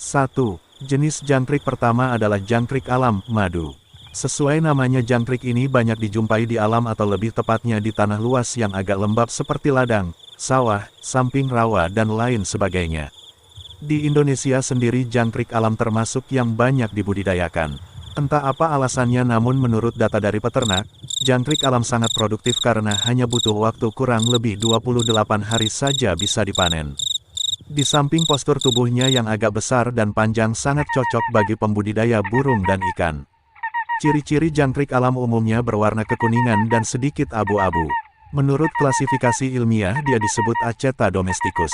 1. Jenis jangkrik pertama adalah jangkrik alam, madu. Sesuai namanya, jangkrik ini banyak dijumpai di alam atau lebih tepatnya di tanah luas yang agak lembab seperti ladang, sawah, samping rawa dan lain sebagainya. Di Indonesia sendiri jangkrik alam termasuk yang banyak dibudidayakan. Entah apa alasannya, namun menurut data dari peternak, jangkrik alam sangat produktif karena hanya butuh waktu kurang lebih 28 hari saja bisa dipanen. Di samping postur tubuhnya yang agak besar dan panjang sangat cocok bagi pembudidaya burung dan ikan. Ciri-ciri jangkrik alam umumnya berwarna kekuningan dan sedikit abu-abu. Menurut klasifikasi ilmiah dia disebut Aceta domesticus.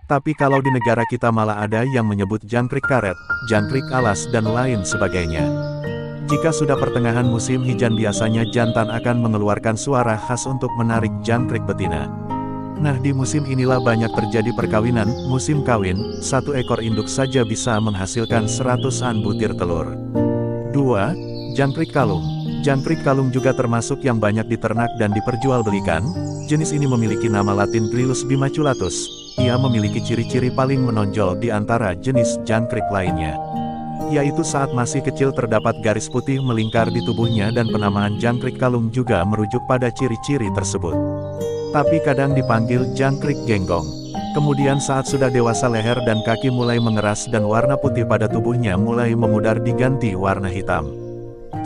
Tapi kalau di negara kita malah ada yang menyebut jangkrik karet, jangkrik alas dan lain sebagainya. Jika sudah pertengahan musim hujan biasanya jantan akan mengeluarkan suara khas untuk menarik jangkrik betina. Nah, di musim inilah banyak terjadi perkawinan. Musim kawin, satu ekor induk saja bisa menghasilkan 100-an butir telur. 2. Jangkrik kalung. Jangkrik kalung juga termasuk yang banyak diternak dan diperjualbelikan. Jenis ini memiliki nama latin Gryllus bimaculatus. Ia memiliki ciri-ciri paling menonjol di antara jenis jangkrik lainnya, yaitu saat masih kecil terdapat garis putih melingkar di tubuhnya, dan penamaan jangkrik kalung juga merujuk pada ciri-ciri tersebut. Tapi kadang dipanggil jangkrik genggong. Kemudian saat sudah dewasa leher dan kaki mulai mengeras dan warna putih pada tubuhnya mulai memudar diganti warna hitam.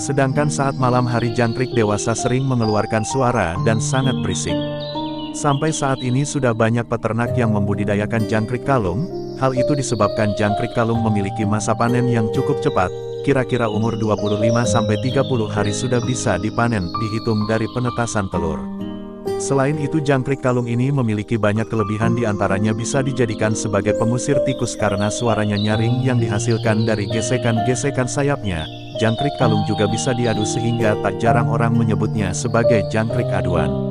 Sedangkan saat malam hari jangkrik dewasa sering mengeluarkan suara dan sangat berisik. Sampai saat ini sudah banyak peternak yang membudidayakan jangkrik kalung. Hal itu disebabkan jangkrik kalung memiliki masa panen yang cukup cepat, kira-kira umur 25-30 hari sudah bisa dipanen, dihitung dari penetasan telur. Selain itu jangkrik kalung ini memiliki banyak kelebihan, diantaranya bisa dijadikan sebagai pengusir tikus karena suaranya nyaring yang dihasilkan dari gesekan-gesekan sayapnya. Jangkrik kalung juga bisa diadu sehingga tak jarang orang menyebutnya sebagai jangkrik aduan.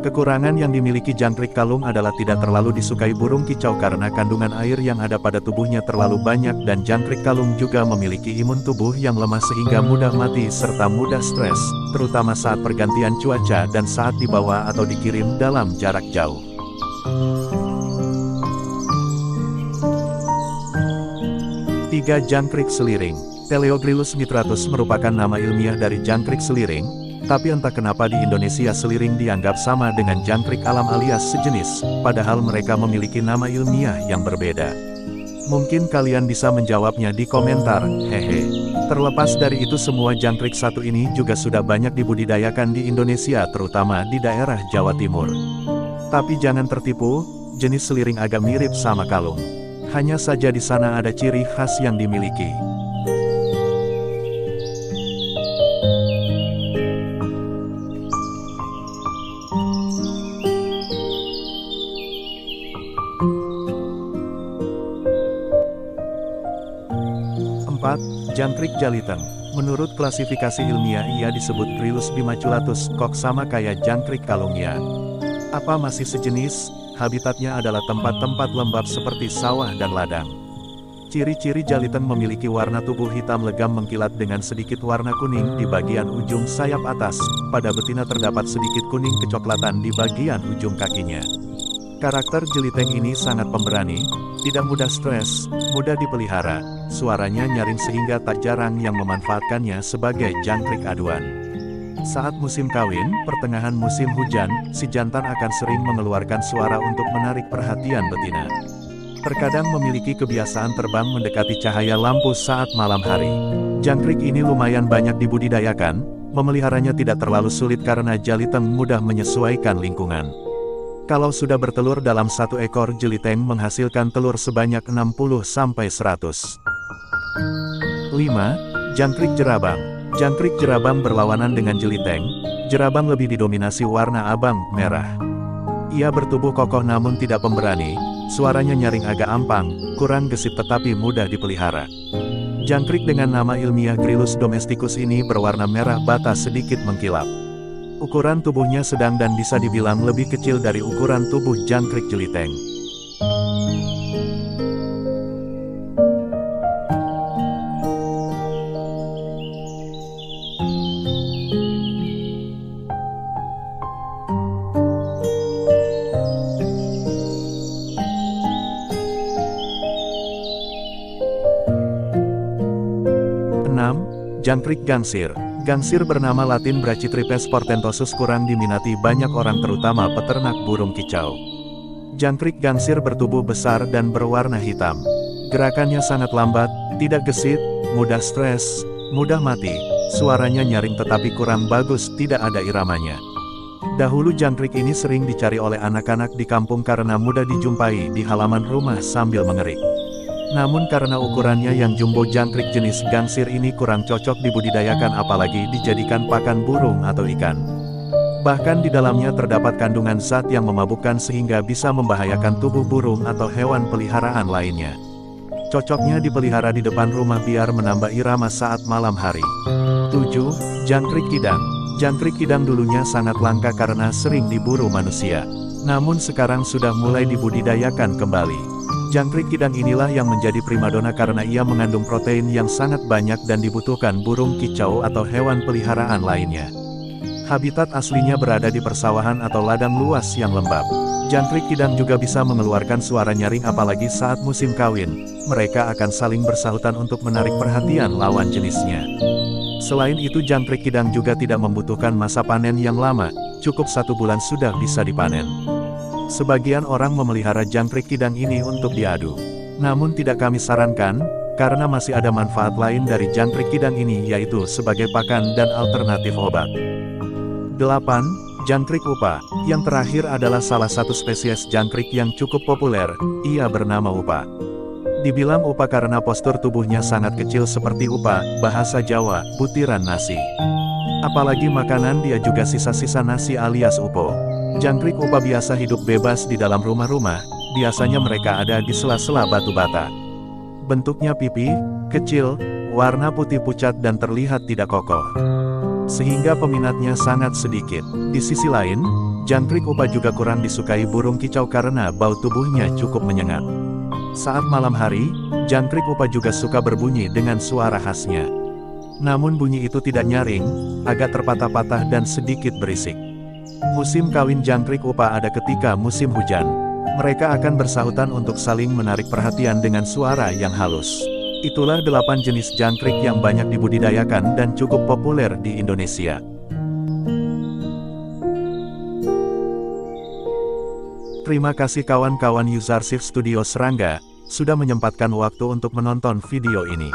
Kekurangan yang dimiliki jangkrik kalung adalah tidak terlalu disukai burung kicau karena kandungan air yang ada pada tubuhnya terlalu banyak, dan jangkrik kalung juga memiliki imun tubuh yang lemah sehingga mudah mati serta mudah stres, terutama saat pergantian cuaca dan saat dibawa atau dikirim dalam jarak jauh. Tiga. Jangkrik seliring. Teleogryllus mitratus merupakan nama ilmiah dari jangkrik seliring, tapi entah kenapa di Indonesia seliring dianggap sama dengan jangkrik alam alias sejenis, padahal mereka memiliki nama ilmiah yang berbeda. Mungkin kalian bisa menjawabnya di komentar, hehe. Terlepas dari itu, semua jangkrik satu ini juga sudah banyak dibudidayakan di Indonesia, terutama di daerah Jawa Timur. Tapi jangan tertipu, jenis seliring agak mirip sama kalung. Hanya saja di sana ada ciri khas yang dimiliki. 4. Jangkrik jaliteng. Menurut klasifikasi ilmiah ia disebut Gryllus bimaculatus, kok sama kayak jangkrik kalung ya? Apa masih sejenis? Habitatnya adalah tempat-tempat lembab seperti sawah dan ladang. Ciri-ciri jaliteng memiliki warna tubuh hitam legam mengkilat dengan sedikit warna kuning di bagian ujung sayap atas. Pada betina terdapat sedikit kuning kecoklatan di bagian ujung kakinya. Karakter jeliteng ini sangat pemberani, tidak mudah stres, mudah dipelihara. Suaranya nyaring sehingga tak jarang yang memanfaatkannya sebagai jangkrik aduan. Saat musim kawin, pertengahan musim hujan, si jantan akan sering mengeluarkan suara untuk menarik perhatian betina. Terkadang memiliki kebiasaan terbang mendekati cahaya lampu saat malam hari. Jangkrik ini lumayan banyak dibudidayakan, memeliharanya tidak terlalu sulit karena jaliteng mudah menyesuaikan lingkungan. Kalau sudah bertelur dalam satu ekor jeliteng menghasilkan telur sebanyak 60-100. 5. Jangkrik jerabang. Jangkrik jerabang berlawanan dengan jeliteng. Jerabang lebih didominasi warna abang, merah. Ia bertubuh kokoh namun tidak pemberani, suaranya nyaring agak ampang, kurang gesit tetapi mudah dipelihara. Jangkrik dengan nama ilmiah Gryllus domesticus ini berwarna merah bata sedikit mengkilap. Ukuran tubuhnya sedang dan bisa dibilang lebih kecil dari ukuran tubuh jangkrik jeliteng. Jangkrik gangsir. Gangsir bernama Latin Brachytripes portentosus kurang diminati banyak orang terutama peternak burung kicau. Jangkrik gangsir bertubuh besar dan berwarna hitam. Gerakannya sangat lambat, tidak gesit, mudah stres, mudah mati. Suaranya nyaring tetapi kurang bagus, tidak ada iramanya. Dahulu jangkrik ini sering dicari oleh anak-anak di kampung karena mudah dijumpai di halaman rumah sambil mengerik. Namun karena ukurannya yang jumbo, jangkrik jenis gangsir ini kurang cocok dibudidayakan apalagi dijadikan pakan burung atau ikan. Bahkan di dalamnya terdapat kandungan zat yang memabukkan sehingga bisa membahayakan tubuh burung atau hewan peliharaan lainnya. Cocoknya dipelihara di depan rumah biar menambah irama saat malam hari. 7. Jangkrik kidang. Jangkrik kidang dulunya sangat langka karena sering diburu manusia. Namun sekarang sudah mulai dibudidayakan kembali. Jangkrik kidang inilah yang menjadi primadona karena ia mengandung protein yang sangat banyak dan dibutuhkan burung kicau atau hewan peliharaan lainnya. Habitat aslinya berada di persawahan atau ladang luas yang lembab. Jangkrik kidang juga bisa mengeluarkan suara nyaring apalagi saat musim kawin. Mereka akan saling bersahutan untuk menarik perhatian lawan jenisnya. Selain itu jangkrik kidang juga tidak membutuhkan masa panen yang lama, cukup 1 bulan sudah bisa dipanen. Sebagian orang memelihara jangkrik kidang ini untuk diadu. Namun tidak kami sarankan, karena masih ada manfaat lain dari jangkrik kidang ini yaitu sebagai pakan dan alternatif obat. 8. Jangkrik upa. Yang terakhir adalah salah satu spesies jangkrik yang cukup populer, ia bernama upa. Dibilang upa karena postur tubuhnya sangat kecil seperti upa, bahasa Jawa, butiran nasi. Apalagi makanan dia juga sisa-sisa nasi alias upo. Jangkrik upa biasa hidup bebas di dalam rumah-rumah, biasanya mereka ada di sela-sela batu bata. Bentuknya pipi, kecil, warna putih pucat dan terlihat tidak kokoh. Sehingga peminatnya sangat sedikit. Di sisi lain, jangkrik upa juga kurang disukai burung kicau karena bau tubuhnya cukup menyengat. Saat malam hari, jangkrik upa juga suka berbunyi dengan suara khasnya. Namun bunyi itu tidak nyaring, agak terpatah-patah dan sedikit berisik. Musim kawin jangkrik upa ada ketika musim hujan. Mereka akan bersahutan untuk saling menarik perhatian dengan suara yang halus. Itulah 8 jenis jangkrik yang banyak dibudidayakan dan cukup populer di Indonesia. Terima kasih kawan-kawan Usershift Studio Serangga, sudah menyempatkan waktu untuk menonton video ini.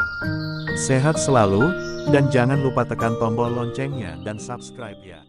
Sehat selalu, dan jangan lupa tekan tombol loncengnya dan subscribe ya.